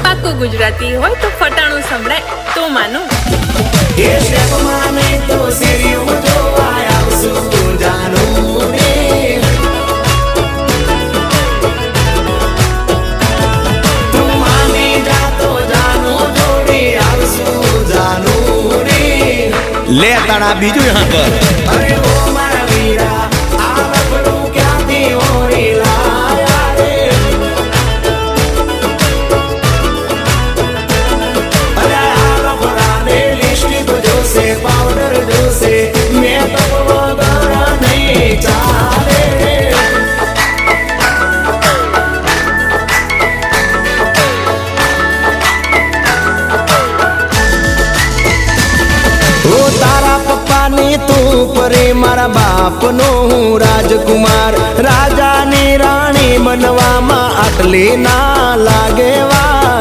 પાકું ગુજરાતી હોય તો ફટાણું સંભળાય તો માનું. એ સ્ટેપ માને તો સિરિયું જોવા આવશું જાનું રે. તું માને જાતો જાનું જોડી આવશું જાનું રે. લે તાણા બીજું હા કર. અરે ઓ મારા વીરા આ લફડું ક્યાંથી ઓરી લાયા રે. અરે આ લફડાને લિપસ્ટિક જોશે પાવડર જોશે મેકઅપ વગર નહીં ચાલે રે. ઓ તારા પપ્પાની તું પરે મારા બાપનો હું રાજકુમાર. રાજાની રાણી બનવામાં આટલી ના લાગે વાર.